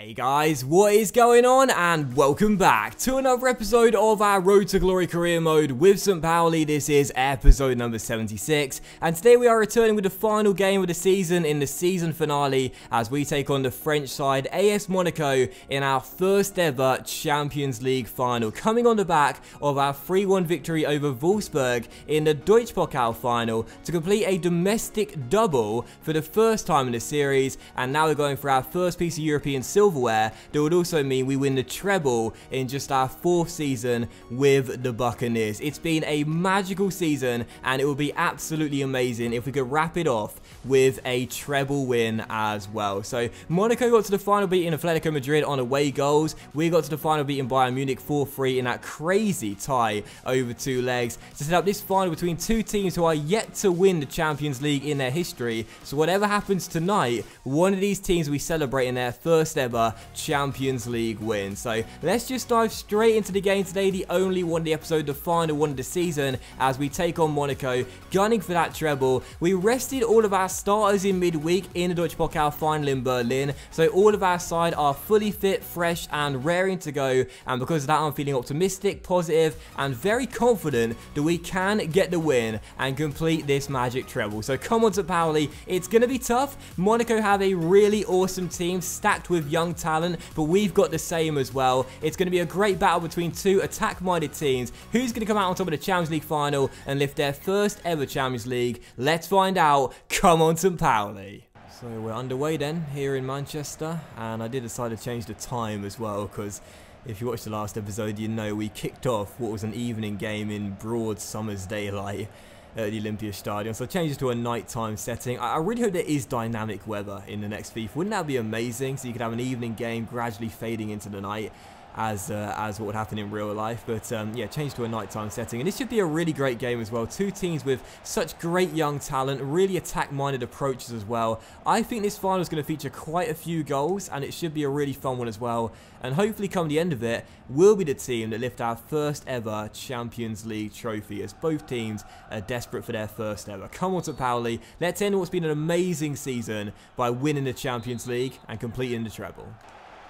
Hey guys, what is going on, and welcome back to another episode of our Road to Glory career mode with St. Pauli. This is episode number 76, and today we are returning with the final game of the season in the season finale as we take on the French side AS Monaco in our first ever Champions League final, coming on the back of our 3-1 victory over Wolfsburg in the Deutsche Pokal final to complete a domestic double for the first time in the series. And now we're going for our first piece of European silverware that would also mean we win the treble in just our 4th season with the Buccaneers. It's been a magical season, and it would be absolutely amazing if we could wrap it off with a treble win as well. So Monaco got to the final beating Atletico Madrid on away goals. We got to the final beating Bayern Munich 4-3 in that crazy tie over 2 legs to set up this final between two teams who are yet to win the Champions League in their history. So whatever happens tonight, one of these teams will be celebrating their first ever Champions League win. So let's just dive straight into the game today, the only one of the episode, the final one of the season, as we take on Monaco, gunning for that treble. We rested all of our starters in midweek in the Deutsche Pokal final in Berlin, so all of our side are fully fit, fresh and raring to go, and because of that I'm feeling optimistic, positive and very confident that we can get the win and complete this magic treble. So come on, St. Pauli, it's going to be tough. Monaco have a really awesome team stacked with young talent, but we've got the same as well. It's going to be a great battle between two attack-minded teams. Who's going to come out on top of the Champions League final and lift their first ever Champions League? Let's find out. Come on, St. Pauli. So we're underway then here in Manchester, and I did decide to change the time as well, because if you watched the last episode, you know we kicked off what was an evening game in broad summer's daylight at the Olympia Stadium, so I changed it to a nighttime setting. I really hope there is dynamic weather in the next FIFA. Wouldn't that be amazing? So you could have an evening game gradually fading into the night, as what would happen in real life. But yeah, changed to a nighttime setting, and this should be a really great game as well. Two teams with such great young talent, really attack-minded approaches as well. I think this final is going to feature quite a few goals, and it should be a really fun one as well. And hopefully come the end of it, we'll be the team that lift our first ever Champions League trophy, as both teams are desperate for their first ever. Come on, St. Pauli, let's end what's been an amazing season by winning the Champions League and completing the treble.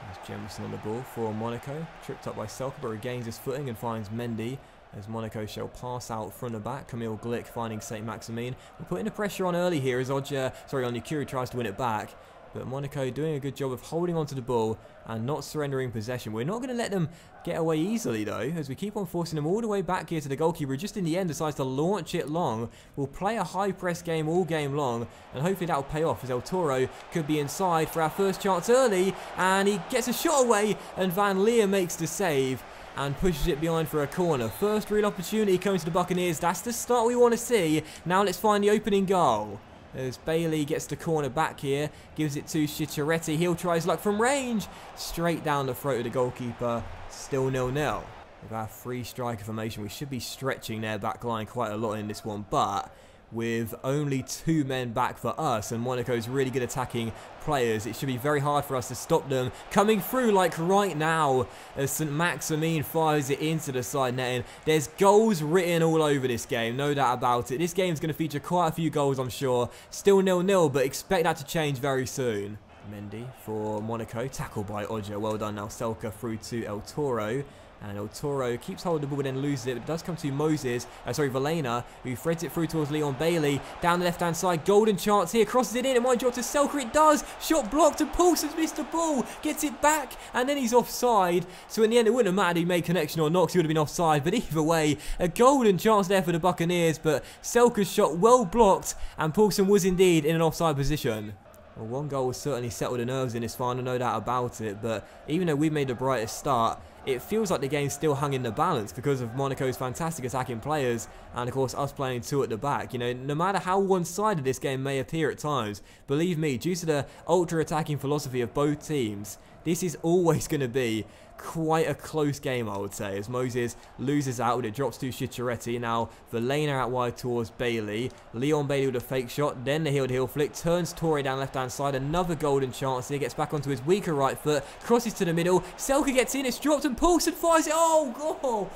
There's Jemison on the ball for Monaco, tripped up by Selke, but regains his footing and finds Mendy, as Monaco shall pass out from the back. Camille Glick finding St. Maximin. We're putting the pressure on early here as Onyekuru tries to win it back. But Monaco doing a good job of holding onto the ball and not surrendering possession. We're not going to let them get away easily though, as we keep on forcing them all the way back here to the goalkeeper, who just in the end decides to launch it long. We'll play a high press game all game long, and hopefully that will pay off, as El Toro could be inside for our first chance early, and he gets a shot away, and Van Leer makes the save and pushes it behind for a corner. First real opportunity coming to the Buccaneers. That's the start we want to see. Now let's find the opening goal, as Bailey gets the corner back here, gives it to Charities. He'll try his luck from range, straight down the throat of the goalkeeper. Still 0-0. With our free striker formation, we should be stretching their back line quite a lot in this one, but with only 2 men back for us and Monaco's really good attacking players, it should be very hard for us to stop them coming through like right now, as St. Maximin fires it into the side netting. There's goals written all over this game, no doubt about it. This game's going to feature quite a few goals, I'm sure. Still 0-0, but expect that to change very soon. Mendy for Monaco, tackled by Oja. Well done. Now Selke through to El Toro. And El Toro keeps hold of the ball but then loses it. But it does come to Valena, who threads it through towards Leon Bailey. Down the left-hand side, golden chance here. Crosses it in. It might drop to Selke. It does. Shot blocked, and Paulson's missed the ball. Gets it back, and then he's offside. So in the end, it wouldn't have mattered if he made connection or not, because he would have been offside. But either way, a golden chance there for the Buccaneers. But Selke's shot well blocked, and Paulson was indeed in an offside position. Well, one goal will certainly settle the nerves in this final, no doubt about it. But even though we've made the brightest start, it feels like the game's still hung in the balance because of Monaco's fantastic attacking players and, of course, us playing 2 at the back. You know, no matter how one-sided this game may appear at times, believe me, due to the ultra-attacking philosophy of both teams, this is always going to be quite a close game, I would say, as Moses loses out with it, drops to Chicharete. Now Valena out wide towards Bailey. Leon Bailey with a fake shot, then the heel-to-heel flick, turns Torre down left-hand side, another golden chance here, gets back onto his weaker right foot, crosses to the middle, Selke gets in, it's dropped and Paulson fires it, oh, goal!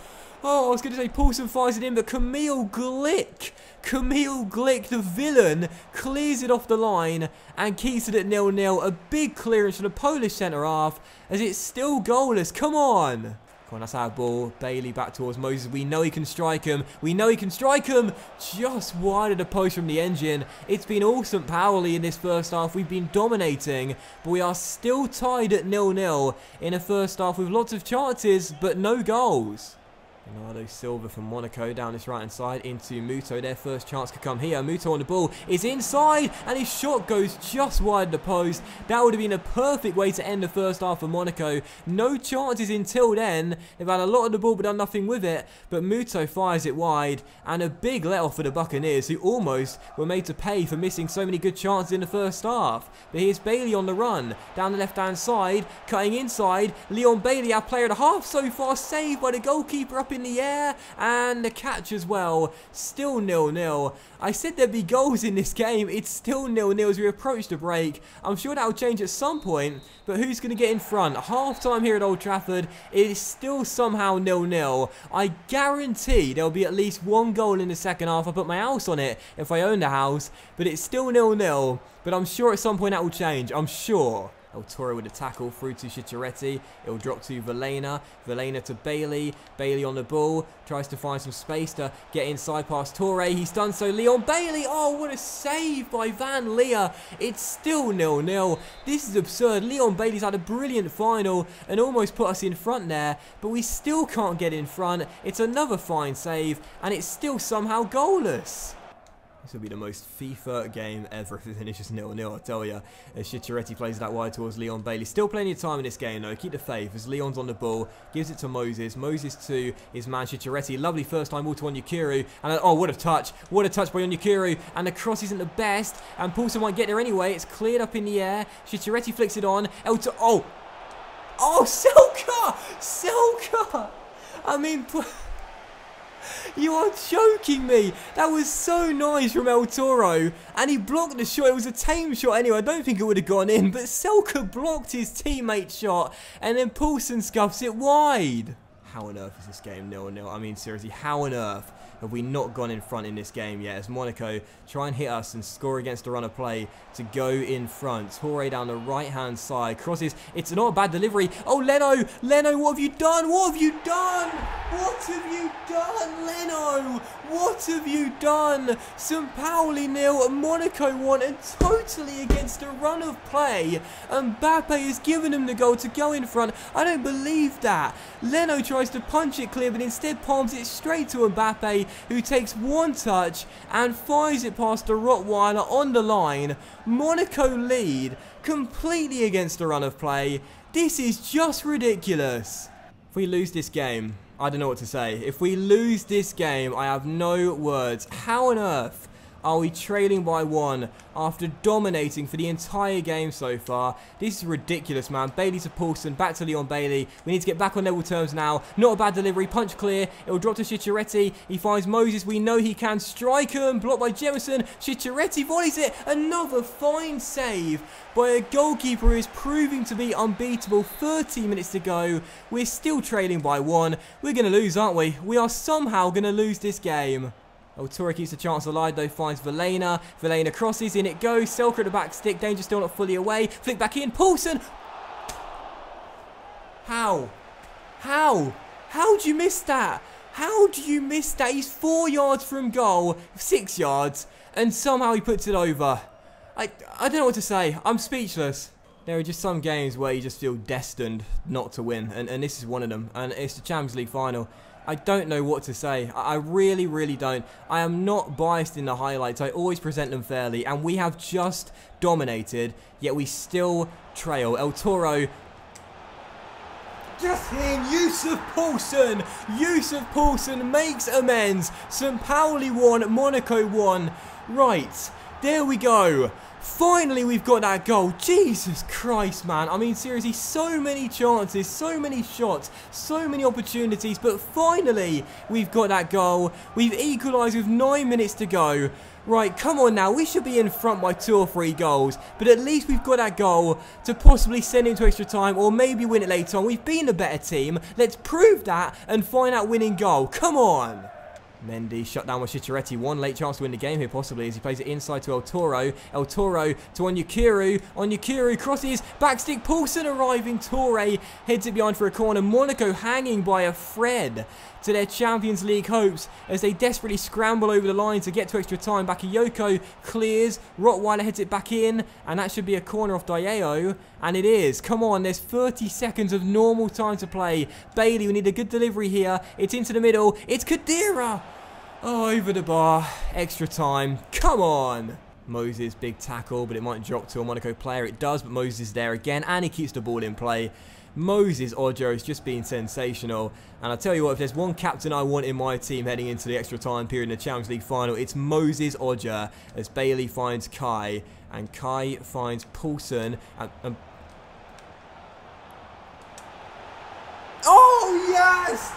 Oh, I was going to say Paulson fires it in, but Camille Glick, the villain, clears it off the line and keeps it at 0-0. A big clearance from the Polish centre-half as it's still goalless. Come on. Come on, that's our ball. Bailey back towards Moses. We know he can strike him. Just wide of the post from the engine. It's been all St. Pauli in this first half. We've been dominating, but we are still tied at 0-0 in the first half with lots of chances, but no goals. Bernardo Silva from Monaco down this right hand side into Muto. Their first chance could come here. Muto on the ball is inside and his shot goes just wide of the post. That would have been a perfect way to end the first half for Monaco. No chances until then. They've had a lot of the ball but done nothing with it. But Muto fires it wide and a big let off for the Buccaneers, who almost were made to pay for missing so many good chances in the first half. But here's Bailey on the run down the left hand side, cutting inside. Leon Bailey, our player of the half so far, saved by the goalkeeper up in the air, and the catch as well. Still 0-0. I said there'd be goals in this game. It's still 0-0 as we approach the break. I'm sure that'll change at some point, but who's going to get in front? Half time here at Old Trafford. It is still somehow 0-0. I guarantee there'll be at least one goal in the second half. I put my house on it if I owned a house, but it's still 0-0. But I'm sure at some point that will change. I'm sure. El Toro with a tackle through to Charities. It'll drop to Vilena. Vilena to Bailey. Bailey on the ball. Tries to find some space to get inside past Torre. He's done so. Leon Bailey. Oh, what a save by Van Leer. It's still 0-0. This is absurd. Leon Bailey's had a brilliant final and almost put us in front there. But we still can't get in front. It's another fine save. And it's still somehow goalless. This will be the most FIFA game ever if it finishes 0-0, I tell you. As Charities plays that wide towards Leon Bailey. Still plenty of time in this game, though. Keep the faith as Leon's on the ball. Gives it to Moses. Moses to his man Charities. Lovely first time ball to Onyekuru. And oh, what a touch. What a touch by Onyekuru. And the cross isn't the best. And Paulson might get there anyway. It's cleared up in the air. Charities flicks it on. Oh, Selka! I mean... You are joking me. That was so nice from El Toro. And he blocked the shot. It was a tame shot anyway. I don't think it would have gone in. But Selka blocked his teammate's shot. And then Paulson scuffs it wide. How on earth is this game 0-0? I mean, seriously, how on earth have we not gone in front in this game yet? As Monaco try and hit us and score against the run of play to go in front. Torre down the right-hand side. Crosses. It's not a bad delivery. Oh, Leno! Leno, what have you done? What have you done? What have you done, Leno? What have you done? St. Pauli 0, Monaco 1, and totally against the run of play. Mbappe has given him the goal to go in front. I don't believe that. Leno tries to punch it clear, but instead palms it straight to Mbappe, who takes one touch and fires it past the Rottweiler on the line. Monaco lead completely against the run of play. This is just ridiculous. If we lose this game, I don't know what to say. If we lose this game, I have no words. How on earth are we trailing by 1 after dominating for the entire game so far? This is ridiculous, man. Bailey to Paulson, back to Leon Bailey. We need to get back on level terms now. Not a bad delivery, punch clear. It will drop to Charities. He finds Moses. We know he can strike him. Blocked by Jemison. Charities volleys it. Another fine save by a goalkeeper who is proving to be unbeatable. 30 minutes to go. We're still trailing by 1. We're going to lose, aren't we? We are somehow going to lose this game. El Toro keeps the chance alive though, finds Vilena. Vilena crosses, in it goes. Selka at the back stick, danger still not fully away. Flick back in, Paulson! How? How do you miss that? How do you miss that? He's 4 yards from goal, 6 yards, and somehow he puts it over. I don't know what to say. I'm speechless. There are just some games where you just feel destined not to win, and this is one of them. And it's the Champions League final. I don't know what to say. I really, really don't. I am not biased in the highlights. I always present them fairly. And we have just dominated, yet we still trail. El Toro. Just in, Yusuf Paulson. Yusuf Paulson makes amends. St. Pauli 1, Monaco 1. Right, there we go. Finally, we've got that goal. Jesus Christ, man. I mean, seriously, so many chances, so many shots, so many opportunities. But finally, we've got that goal. We've equalised with 9 minutes to go. Right, come on now, we should be in front by 2 or 3 goals, but at least we've got that goal to possibly send it into extra time or maybe win it later on. We've been a better team, let's prove that and find that winning goal, come on! Mendy shut down with Charities. One late chance to win the game here possibly as he plays it inside to El Toro. El Toro to Onyekuru. Onyekuru crosses, backstick, Poulsen arriving. Torre heads it behind for a corner. Monaco hanging by a thread to their Champions League hopes as they desperately scramble over the line to get to extra time. Bakayoko clears, Rottweiler heads it back in, and that should be a corner off Diao, and it is. Come on, there's 30 seconds of normal time to play. Bailey, we need a good delivery here. It's into the middle, it's Khedira! Oh, over the bar, extra time, come on! Moses, big tackle, but it might drop to a Monaco player. It does, but Moses is there again, and he keeps the ball in play. Moses Ojo has just been sensational, and I'll tell you what, if there's one captain I want in my team heading into the extra time period in the Champions League final, it's Moses Ojo, as Bailey finds Kai, and Kai finds Poulsen, and oh yes!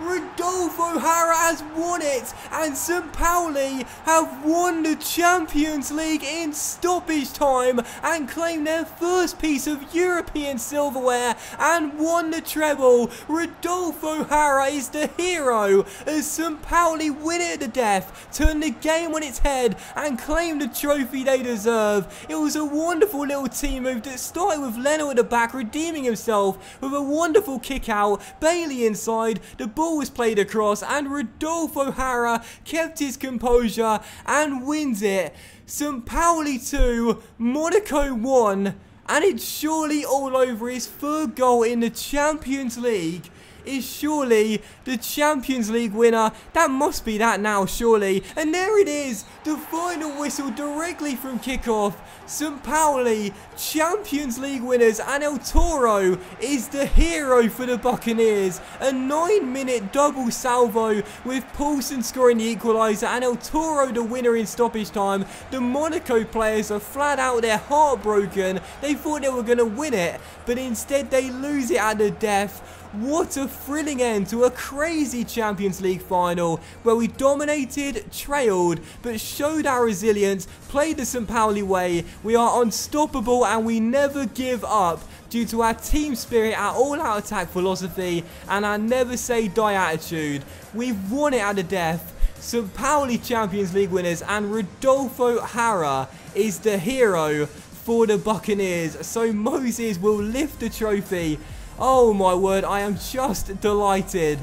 Rodolfo Hara has won it, and St. Pauli have won the Champions League in stoppage time and claimed their first piece of European silverware and won the treble. Rodolfo Hara is the hero as St. Pauli win it to death, turn the game on its head and claim the trophy they deserve. It was a wonderful little team move that started with Leno at the back redeeming himself with a wonderful kick out, Bailey inside, the ball was played across and Rodolfo Hara kept his composure and wins it. St. Pauli 2, Monaco 1, and it's surely all over. His third goal in the Champions League is surely the Champions League winner. That must be that now, surely. And there it is, the final whistle directly from kickoff. St. Pauli, Champions League winners, and El Toro is the hero for the Buccaneers. A 9-minute double salvo with Poulsen scoring the equaliser and El Toro the winner in stoppage time. The Monaco players are flat out, they're heartbroken. They thought they were going to win it, but instead they lose it at the death. What a thrilling end to a crazy Champions League final where we dominated, trailed, but showed our resilience, played the St. Pauli way. We are unstoppable and we never give up due to our team spirit, our all-out attack philosophy, and our never say die attitude. We've won it at the death. St. Pauli Champions League winners, and Rodolfo Hara is the hero for the Buccaneers. So Moses will lift the trophy. Oh my word, I am just delighted.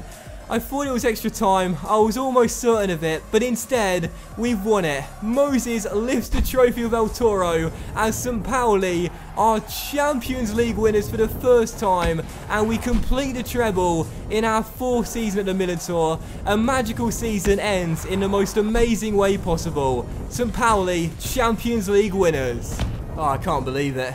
I thought it was extra time, I was almost certain of it, but instead, we've won it. Moses lifts the trophy of El Toro as St. Pauli are Champions League winners for the first time, and we complete the treble in our 4th season at the Minotaur. A magical season ends in the most amazing way possible. St. Pauli, Champions League winners. Oh, I can't believe it.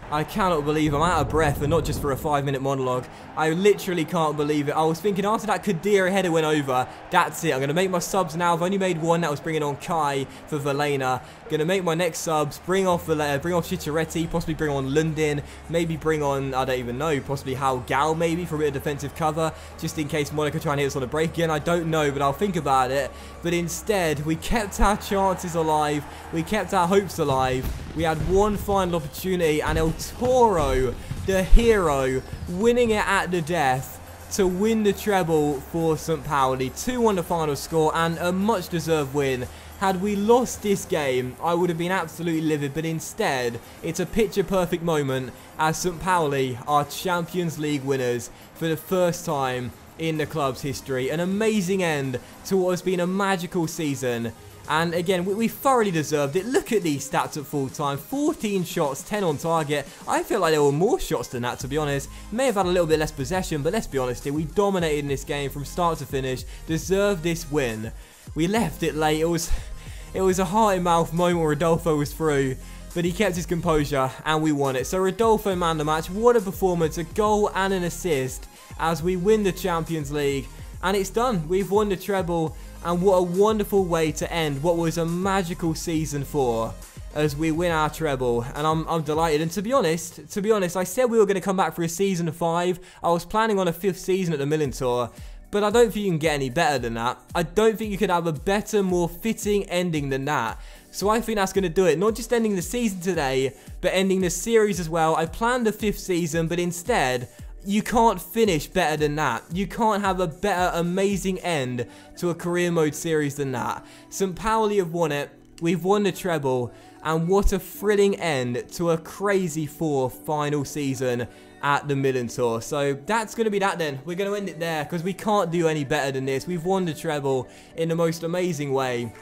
I cannot believe I'm out of breath, and not just for a 5-minute monologue. I literally can't believe it. I was thinking after that Khedira header went over, that's it. I'm going to make my subs now. I've only made one. That was bringing on Kai for Valena. Going to make my next subs, bring off Charities, possibly bring on Lundin, maybe bring on, I don't even know, possibly Hal Gal maybe for a bit of defensive cover, just in case Monaco try and hit us on a break again. I don't know, but I'll think about it. But instead, we kept our chances alive. We kept our hopes alive. We had one final opportunity, and El Toro, the hero, winning it at the death to win the treble for St. Pauli. 2-1 the final score, and a much deserved win. Had we lost this game, I would have been absolutely livid, but instead, it's a picture-perfect moment as St. Pauli are Champions League winners for the first time in the club's history. An amazing end to what has been a magical season. And again, we thoroughly deserved it. Look at these stats at full time. 14 shots, 10 on target. I feel like there were more shots than that, to be honest. May have had a little bit less possession, but let's be honest here. We dominated in this game from start to finish. Deserved this win. We left it late. It was a heart-in-mouth moment where Rodolfo was through, but he kept his composure and we won it. So Rodolfo man the match. What a performance. A goal and an assist as we win the Champions League. And it's done. We've won the treble. And what a wonderful way to end what was a magical season 4 as we win our treble. And I'm delighted. And to be honest, I said we were going to come back for a season 5. I was planning on a 5th season at the Minotaur. but I don't think you can get any better than that. I don't think you could have a better, more fitting ending than that. So I think that's going to do it. Not just ending the season today, but ending the series as well. I planned the 5th season, but instead, you can't finish better than that. You can't have a better, amazing end to a career mode series than that. St. Pauli have won it. We've won the treble. And what a thrilling end to a crazy 4th final season at the Milan Tour. So that's going to be that then. We're going to end it there because we can't do any better than this. We've won the treble in the most amazing way.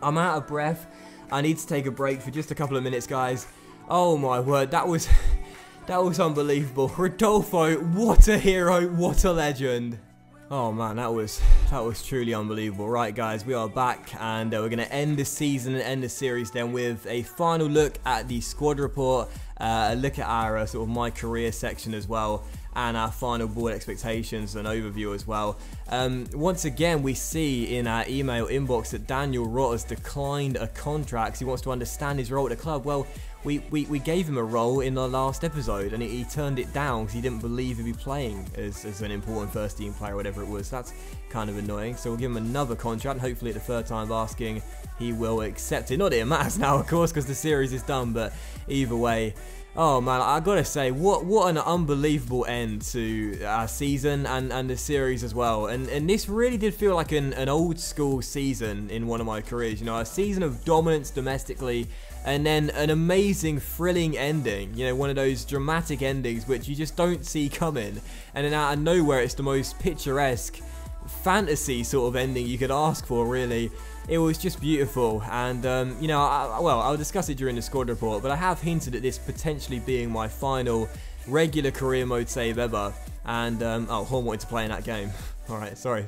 I'm out of breath. I need to take a break for just a couple of minutes, guys. Oh my word, that was unbelievable. Rodolfo, what a hero, what a legend. Oh man, that was truly unbelievable. Right guys, we are back and we're going to end the season and end the series then with a final look at the squad report, a look at our sort of my career section as well, and our final board expectations and overview as well. Once again, we see in our email inbox that Daniel Rott has declined a contract. He wants to understand his role at the club. Well, we gave him a role in the last episode and he turned it down because he didn't believe he'd be playing as an important first team player or whatever it was. That's kind of annoying. So we'll give him another contract and hopefully at the 3rd time of asking he will accept it. Not that it matters now, of course, because the series is done, but either way. Oh man, I gotta say, what an unbelievable end to our season and the series as well. And this really did feel like an old school season in one of my careers. You know, a season of dominance domestically, and then an amazing, thrilling ending. You know, one of those dramatic endings which you just don't see coming. And then out of nowhere, it's the most picturesque fantasy sort of ending you could ask for, really. It was just beautiful, and you know, I'll discuss it during the squad report, but I have hinted at this potentially being my final regular career mode save ever, and oh, Horn wanted to play in that game. Alright, sorry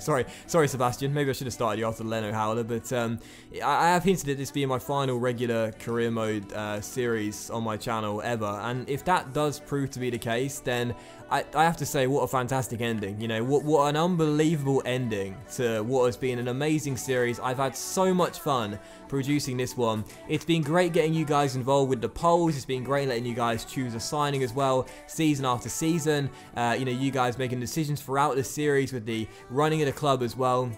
Sebastian, maybe I should have started you after the Leno Howler, but I have hinted at this being my final regular career mode series on my channel ever, and if that does prove to be the case, then I have to say, what a fantastic ending. You know, what an unbelievable ending to what has been an amazing series. I've had so much fun producing this one. It's been great getting you guys involved with the polls. It's been great letting you guys choose a signing as well, season after season. You know, you guys making decisions throughout the series with the running of the club as well.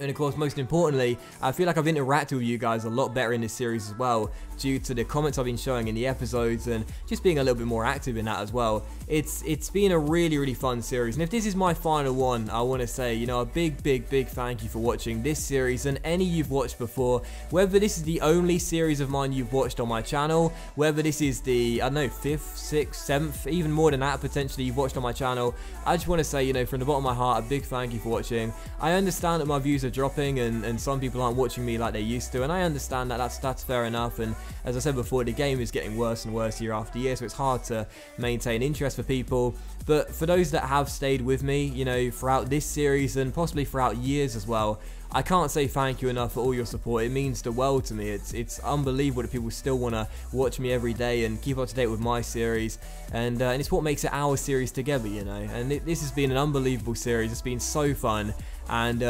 And of course, most importantly, I feel like I've interacted with you guys a lot better in this series as well, due to the comments I've been showing in the episodes and just being a little bit more active in that as well. It's been a really fun series, and if this is my final one, I want to say, you know, a big thank you for watching this series and any you've watched before, whether this is the only series of mine you've watched on my channel, whether this is the, I don't know, 5th, 6th, 7th, even more than that potentially you've watched on my channel. I just want to say, you know, from the bottom of my heart, a big thank you for watching. I understand that my views are dropping and some people aren't watching me like they used to, and I understand that that's fair enough, and as I said before, the game is getting worse and worse year after year, so it's hard to maintain interest for people. But for those that have stayed with me, you know, throughout this series and possibly throughout years as well, I can't say thank you enough for all your support. It means the world to me. It's unbelievable that people still want to watch me every day and keep up to date with my series, and it's what makes it our series together, you know. And this has been an unbelievable series. It's been so fun. And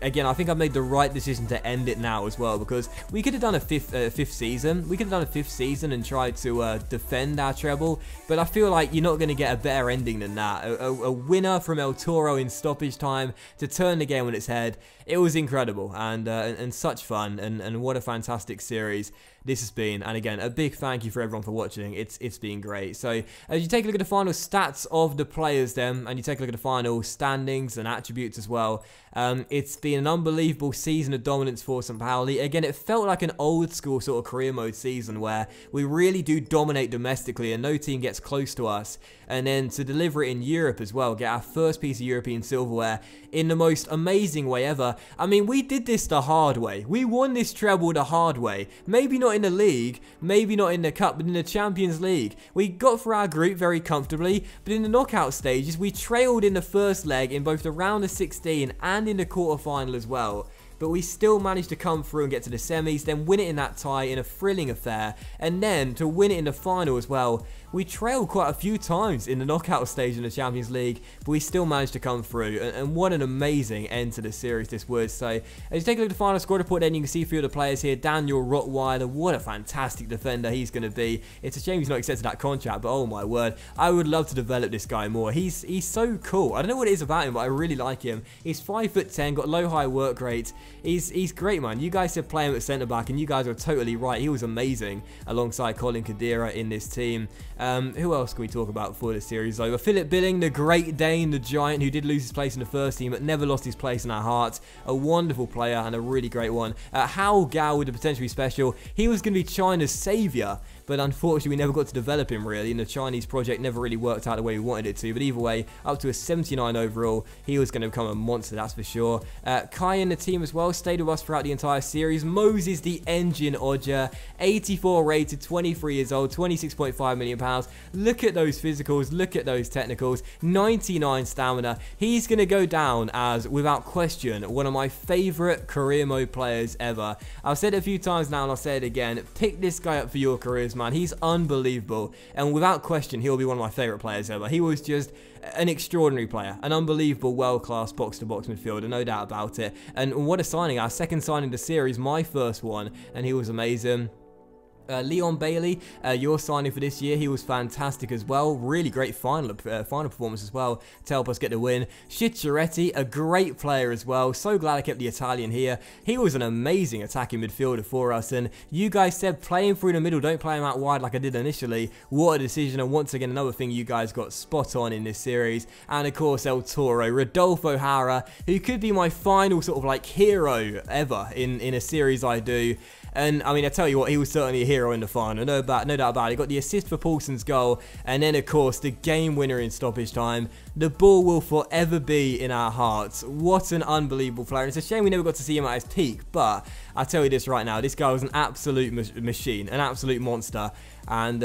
again, I think I've made the right decision to end it now as well, because we could have done a fifth season. We could have done a 5th season and tried to defend our treble, but I feel like you're not going to get a better ending than that. A winner from El Toro in stoppage time to turn the game on its head. It was incredible and such fun, and what a fantastic series this has been. And again, a big thank you for everyone for watching. It's been great. So as you take a look at the final stats of the players then, and you take a look at the final standings and attributes as well, it's been an unbelievable season of dominance for St. Pauli. Again, it felt like an old school sort of career mode season where we really do dominate domestically and no team gets close to us, and then to deliver it in Europe as well, get our first piece of European silverware in the most amazing way ever. I mean, we did this the hard way. We won this treble the hard way. Maybe not in the league, maybe not in the cup, but in the Champions League. We got through our group very comfortably, but in the knockout stages, we trailed in the first leg in both the round of 16 and in the quarterfinal as well. But we still managed to come through and get to the semis, then win it in that tie in a thrilling affair, and then to win it in the final as well. we trailed quite a few times in the knockout stage in the Champions League, but we still managed to come through, and what an amazing end to the series this was. So as you take a look at the final squad report, then you can see a few of the players here. Daniel Rottweiler, what a fantastic defender he's going to be. It's a shame he's not accepted that contract, but oh my word, I would love to develop this guy more. He's so cool. I don't know what it is about him, but I really like him. He's 5'10", got low high work rate. He's great, man. You guys said play him at centre back, and you guys are totally right. He was amazing alongside Colin Kadira in this team. Who else can we talk about before the series is over? Philip Billing, the Great Dane, the Giant, who did lose his place in the first team, but never lost his place in our hearts. A wonderful player and a really great one. Hao Gao with the potentially special. He was going to be China's saviour, but unfortunately we never got to develop him really, and the Chinese project never really worked out the way we wanted it to. But either way, up to a 79 overall, he was going to become a monster, that's for sure. Kai in the team as well, stayed with us throughout the entire series. Moses the Engine Odger, 84 rated, 23 years old, 26.5 million pounds. Look at those physicals, look at those technicals, 99 stamina. He's going to go down as, without question, one of my favourite career mode players ever. I've said it a few times now and I'll say it again, pick this guy up for your careers, man. He's unbelievable, and without question he'll be one of my favourite players ever. He was just an extraordinary player, an unbelievable world-class box-to-box midfielder, no doubt about it. And what a signing, our second signing of the series, my first one, and he was amazing. Leon Bailey, your signing for this year, he was fantastic as well. Really great final performance as well to help us get the win. Charities, a great player as well. So glad I kept the Italian here. He was an amazing attacking midfielder for us, and you guys said play him through the middle, don't play him out wide like I did initially. What a decision, and once again another thing you guys got spot on in this series. And of course El Toro, Rodolfo Hara, who could be my final sort of like hero ever in a series I do. And I mean, I tell you what, he was certainly a hero in the final, no doubt about it. He got the assist for Paulson's goal, and then of course the game winner in stoppage time. The ball will forever be in our hearts. What an unbelievable player. It's a shame we never got to see him at his peak, but I tell you this right now, this guy was an absolute machine, an absolute monster. And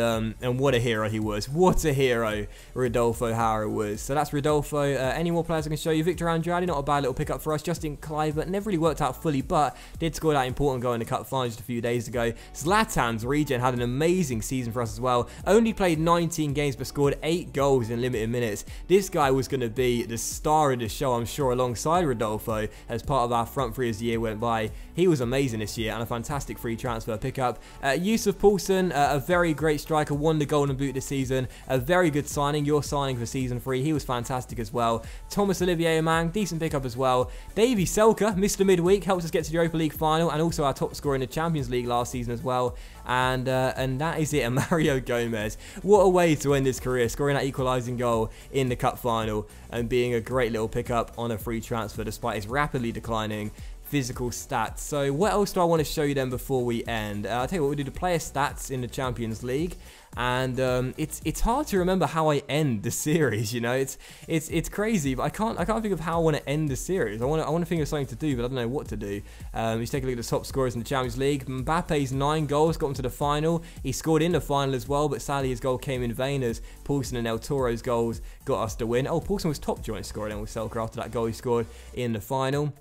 what a hero he was. What a hero Rodolfo Hara was. So that's Rodolfo. Any more players I can show you? Victor Andrade, not a bad little pickup for us. Justin Clive, never really worked out fully, but did score that important goal in the cup final just a few days ago. Zlatan's regen had an amazing season for us as well. Only played 19 games but scored 8 goals in limited minutes. This guy was going to be the star of the show, I'm sure, alongside Rodolfo as part of our front three as the year went by. He was amazing this year and a fantastic free transfer pickup. Yusuf Paulson, a very great striker, won the Golden Boot this season. A very good signing, your signing for season 3. He was fantastic as well. Thomas Olivier Amang, decent pickup as well. Davy Selker, Mr. Midweek, helps us get to the Europa League final and also our top scorer in the Champions League last season as well. And that is it. And Mario Gomez, what a way to end his career, scoring that equalising goal in the cup final and being a great little pickup on a free transfer despite his rapidly declining physical stats. So what else do I want to show you then before we end? I'll tell you what, we'll do the player stats in the Champions League, and it's hard to remember how I end the series. You know, it's crazy, but I can't think of how I want to end the series. I want to think of something to do, but I don't know what to do. Let's take a look at the top scorers in the Champions League. Mbappe's 9 goals got him to the final. He scored in the final as well, but sadly his goal came in vain as Paulson and El Toro's goals got us the win. Oh, Paulson was top joint scorer then with Selker after that goal he scored in the final.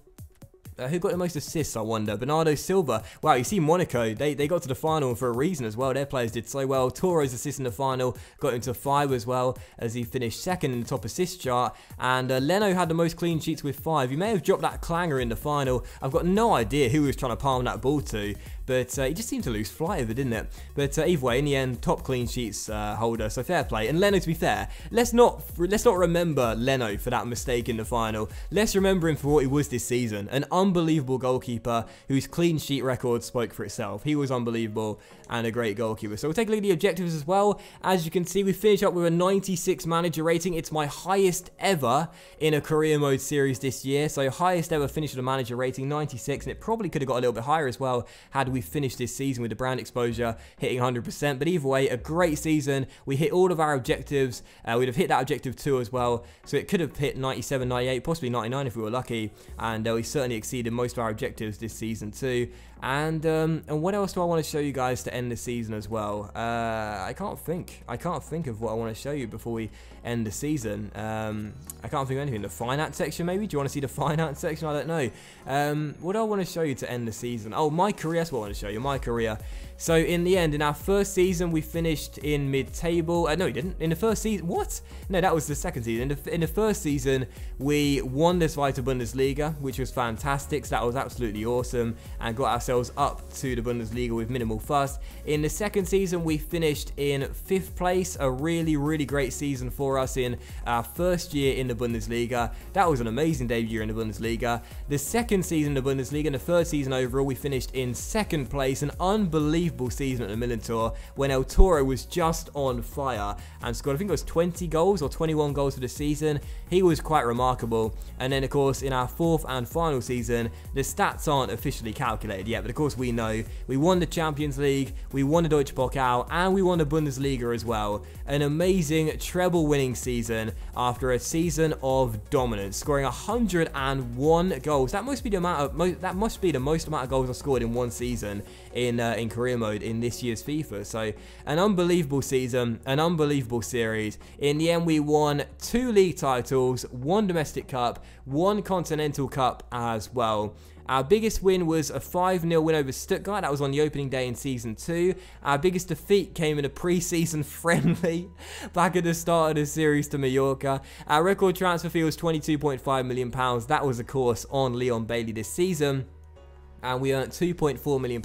Who got the most assists, I wonder? Bernardo Silva. Wow, you see Monaco, they got to the final for a reason as well. Their players did so well. Toro's assist in the final got him to 5 as well, as he finished second in the top assist chart. And Leno had the most clean sheets with 5. He may have dropped that clanger in the final. I've got no idea who he was trying to palm that ball to, but he just seemed to lose flight of it, didn't it? But either way, in the end, top clean sheets holder, so fair play. And Leno, to be fair, let's not remember Leno for that mistake in the final. Let's remember him for what he was this season, an unbelievable goalkeeper whose clean sheet record spoke for itself. He was unbelievable and a great goalkeeper. So we'll take a look at the objectives as well. As you can see, we finished up with a 96 manager rating. It's my highest ever in a career mode series this year. So highest ever finish with a manager rating, 96, and it probably could have got a little bit higher as well had we finished this season with the brand exposure hitting 100%. But either way, a great season. We hit all of our objectives. We'd have hit that objective 2 as well. So it could have hit 97, 98, possibly 99 if we were lucky. And we certainly exceeded most of our objectives this season too. And what else do I want to show you guys to end the season as well? I can't think of what I want to show you before we end the season. I can't think of anything. The finance section, maybe? Do you want to see the finance section? I don't know. What do I want to show you to end the season? Oh, my career. That's what I want to show you. My career. So in the end, in our first season, we finished in mid-table. No, we didn't. In the first season, what? No, that was the second season. In the first season, we won the Zweite Bundesliga, which was fantastic. So that was absolutely awesome, and got ourselves up to the Bundesliga with minimal fuss. In the second season, we finished in 5th place, a really, really great season for us in our first year in the Bundesliga. That was an amazing debut in the Bundesliga. The second season in the Bundesliga, and the third season overall, we finished in 2nd place, an unbelievable season at the Milan Tour when El Toro was just on fire and scored, I think it was 20 goals or 21 goals for the season. He was quite remarkable. And then of course in our 4th and final season, the stats aren't officially calculated yet, but of course we know we won the Champions League, we won the Deutsche Pokal, and we won the Bundesliga as well. An amazing treble winning season after a season of dominance, scoring 101 goals. That must be the most amount of goals I scored in one season in career mode in this year's FIFA. So an unbelievable season, an unbelievable series. In the end, we won 2 league titles, 1 domestic cup, 1 continental cup as well. Our biggest win was a 5-0 win over Stuttgart. That was on the opening day in Season 2. Our biggest defeat came in a pre-season friendly back at the start of the series to Mallorca. Our record transfer fee was £22.5 million. That was, of course, on Leon Bailey this season. And we earned £2.4 million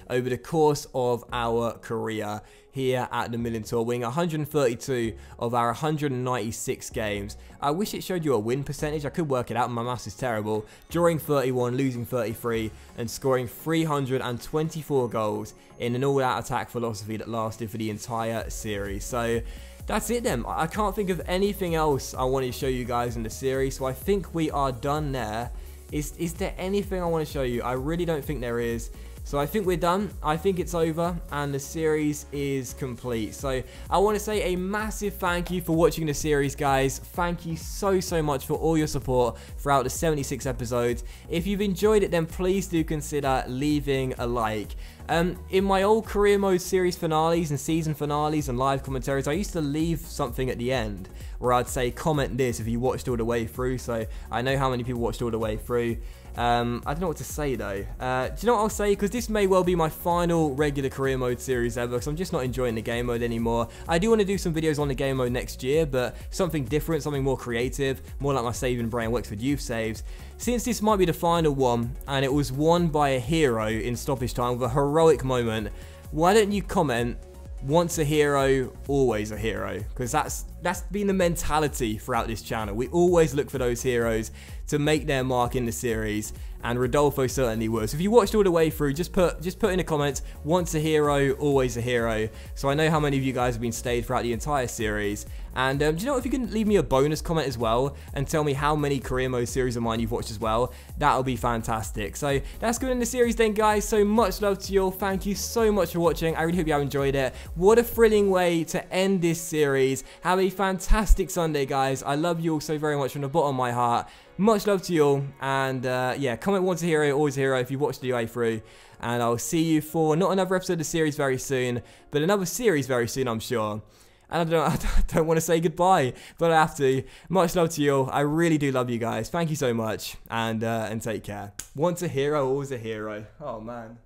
over the course of our career here at the Milan Tour, winning 132 of our 196 games. I wish it showed you a win percentage. I could work it out, my maths is terrible. Drawing 31, losing 33, and scoring 324 goals in an all-out attack philosophy that lasted for the entire series. So that's it then. I can't think of anything else I want to show you guys in the series, so I think we are done there. Is there anything I want to show you? I really don't think there is. So I think we're done. I think it's over and the series is complete. So I want to say a massive thank you for watching the series, guys. Thank you so much for all your support throughout the 76 episodes. If you've enjoyed it, then please do consider leaving a like. In my old career mode series finales and season finales and live commentaries, I used to leave something at the end where I'd say comment this if you watched all the way through. So I know how many people watched all the way through. I don't know what to say though. Do you know what I'll say? Because this may well be my final regular career mode series ever, because I'm just not enjoying the game mode anymore. I do want to do some videos on the game mode next year, but something different, something more creative, more like my saving brain Wexford Youth saves. Since this might be the final one, and it was won by a hero in stoppage time with a heroic moment, why don't you comment, once a hero, always a hero? Because that's been the mentality throughout this channel. We always look for those heroes to make their mark in the series, and Rodolfo certainly was. If you watched all the way through, just put in the comments, once a hero, always a hero, so I know how many of you guys have been stayed throughout the entire series. And do you know what, if you can leave me a bonus comment as well and tell me how many career mode series of mine you've watched as well, that'll be fantastic. So that's good in the series then, guys. So much love to you all. Thank you so much for watching. I really hope you have enjoyed it. What a thrilling way to end this series. Have a fantastic Sunday, guys. I love you all so very much from the bottom of my heart. Much love to you all, and yeah, comment once a hero, always a hero if you watched the way through, and I'll see you for not another episode of the series very soon, but another series very soon, I'm sure. And I don't want to say goodbye, but I have to. Much love to you all. I really do love you guys. Thank you so much, and take care. Once a hero, always a hero. Oh man.